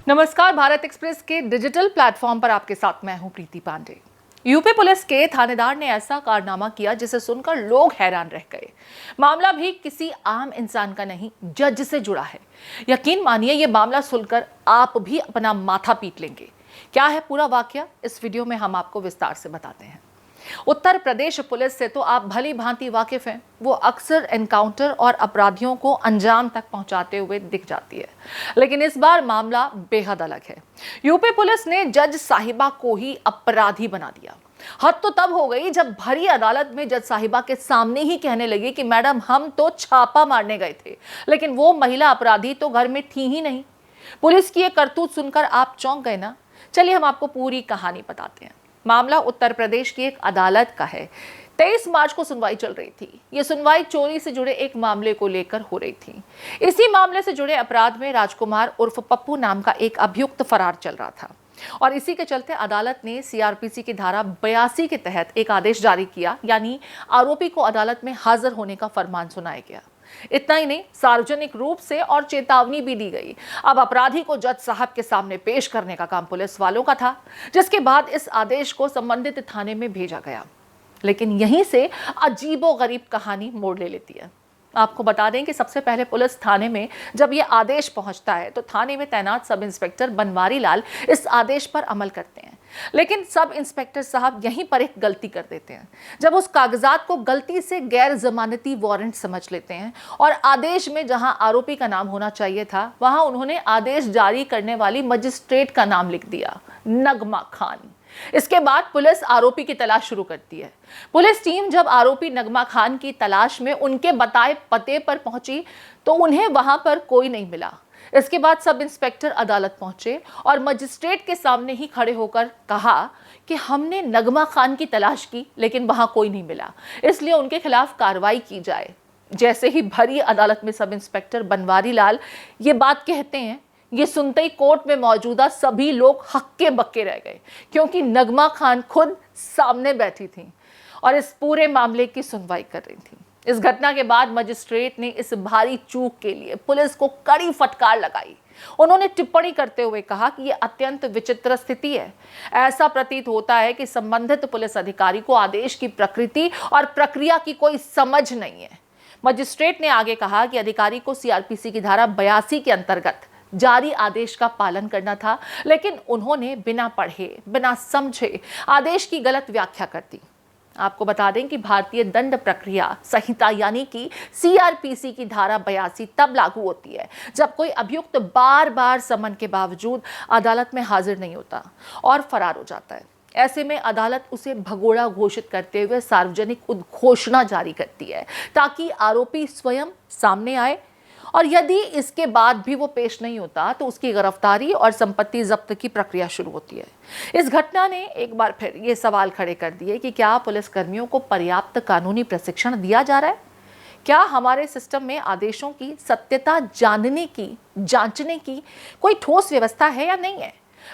नमस्कार, भारत एक्सप्रेस के digital platform पर आपके साथ मैं हूं प्रीति पांडे। यूपी पुलिस के थानेदार ने ऐसा कारनामा किया जिसे सुनकर लोग हैरान रह गए। मामला भी किसी आम इंसान का नहीं, जज से जुड़ा है। यकीन मानिए, ये मामला सुनकर आप भी अपना माथा पीट लेंगे। क्या है पूरा वाकया, इस वीडियो में हम आपको विस्तार से बताते हैं। उत्तर प्रदेश पुलिस से तो आप भली भांति वाकिफ हैं। वो अक्सर एनकाउंटर और अपराधियों को अंजाम तक पहुंचाते हुए दिख जाती है, लेकिन इस बार मामला बेहद अलग है। यूपी पुलिस ने जज साहिबा को ही अपराधी बना दिया। हद तो तब हो गई जब भरी अदालत में जज साहिबा के सामने ही कहने लगी कि मैडम, हम तो छापा मारने गए थे, लेकिन वो महिला अपराधी तो घर में थी ही नहीं। पुलिस की ये करतूत सुनकर आप चौंक गए ना? चलिए हम आपको पूरी कहानी बताते हैं। मामला उत्तर प्रदेश की एक अदालत का है। 23 मार्च को सुनवाई चल रही थी। ये सुनवाई चोरी से जुड़े एक मामले को लेकर हो रही थी। इसी मामले से जुड़े अपराध में राजकुमार उर्फ पप्पू नाम का एक अभियुक्त फरार चल रहा था और इसी के चलते अदालत ने सीआरपीसी की धारा 82 के तहत एक आदेश जारी किया, यानी आरोपी को अदालत में हाजिर होने का फरमान सुनाया गया। इतना ही नहीं, सार्वजनिक रूप से और चेतावनी भी दी गई। अब अपराधी को जज साहब के सामने पेश करने का काम पुलिस वालों का था, जिसके बाद इस आदेश को संबंधित थाने में भेजा गया। लेकिन यहीं से अजीबोगरीब कहानी मोड़ ले लेती है। आपको बता दें कि सबसे पहले पुलिस थाने में जब यह आदेश पहुंचता है तो थाने में तैनात सब इंस्पेक्टर बनवारी लाल इस आदेश पर अमल करते हैं। लेकिन सब इंस्पेक्टर साहब यहीं पर एक गलती कर देते हैं। जब उस कागजात को गलती से गैर जमानती वारंट समझ लेते हैं और आदेश में जहां आरोपी का नाम होना चाहिए था, वहां उन्होंने आदेश जारी करने वाली मजिस्ट्रेट का नाम लिख दिया, नगमा खान। इसके बाद पुलिस आरोपी की तलाश शुरू करती है। पुलिस टीम जब आरोपी नगमा खान की तलाश में उनके बताए पते पर पहुंची तो उन्हें वहां पर कोई नहीं मिला। इसके बाद सब इंस्पेक्टर अदालत पहुंचे और मजिस्ट्रेट के सामने ही खड़े होकर कहा कि हमने नगमा खान की तलाश की, लेकिन वहां कोई नहीं मिला, इसलिए उनके खिलाफ कार्रवाई की जाए। जैसे ही भरी अदालत में सब इंस्पेक्टर बनवारी लाल ये बात कहते हैं, ये सुनते ही कोर्ट में मौजूदा सभी लोग हक्के बक्के रह गए, क्योंकि नगमा खान खुद सामने बैठी थी और इस पूरे मामले की सुनवाई कर रही थी। इस घटना के बाद मजिस्ट्रेट ने इस भारी चूक के लिए पुलिस को कड़ी फटकार लगाई। उन्होंने टिप्पणी करते हुए कहा कि यह अत्यंत विचित्र स्थिति है। ऐसा प्रतीत होता है कि संबंधित पुलिस अधिकारी को आदेश की प्रकृति और प्रक्रिया की कोई समझ नहीं है। मजिस्ट्रेट ने आगे कहा कि अधिकारी को सीआरपीसी की धारा 82 के अंतर्गत जारी आदेश का पालन करना था, लेकिन उन्होंने बिना पढ़े, बिना समझे आदेश की गलत व्याख्या कर दी। आपको बता दें कि भारतीय दंड प्रक्रिया संहिता यानी कि सीआरपीसी की धारा 82 तब लागू होती है जब कोई अभियुक्त बार बार समन के बावजूद अदालत में हाजिर नहीं होता और फरार हो जाता है। ऐसे में अदालत उसे भगोड़ा घोषित करते हुए सार्वजनिक उद्घोषणा जारी करती है ताकि आरोपी स्वयं सामने आए, और यदि इसके बाद भी वो पेश नहीं होता तो उसकी गिरफ्तारी और संपत्ति जब्त की प्रक्रिया शुरू होती है। इस घटना ने एक बार फिर ये सवाल खड़े कर दिए कि क्या पुलिस कर्मियों को पर्याप्त कानूनी प्रशिक्षण दिया जा रहा है? क्या हमारे सिस्टम में आदेशों की सत्यता जानने की, जांचने की कोई ठोस व्यवस्था है या नहीं है?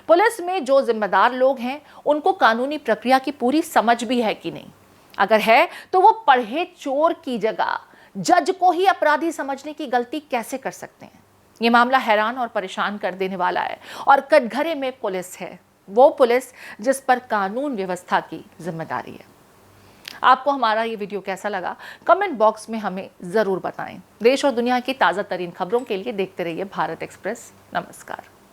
पुलिस में जो जिम्मेदार लोग हैं उनको कानूनी प्रक्रिया की पूरी समझ भी है कि नहीं? अगर है तो वो पढ़े चोर की जगह जज को ही अपराधी समझने की गलती कैसे कर सकते हैं? ये मामला हैरान और परेशान कर देने वाला है और कटघरे में पुलिस है, वो पुलिस जिस पर कानून व्यवस्था की जिम्मेदारी है। आपको हमारा ये वीडियो कैसा लगा, कमेंट बॉक्स में हमें जरूर बताएं। देश और दुनिया की ताजा तरीन खबरों के लिए देखते रहिए भारत एक्सप्रेस। नमस्कार।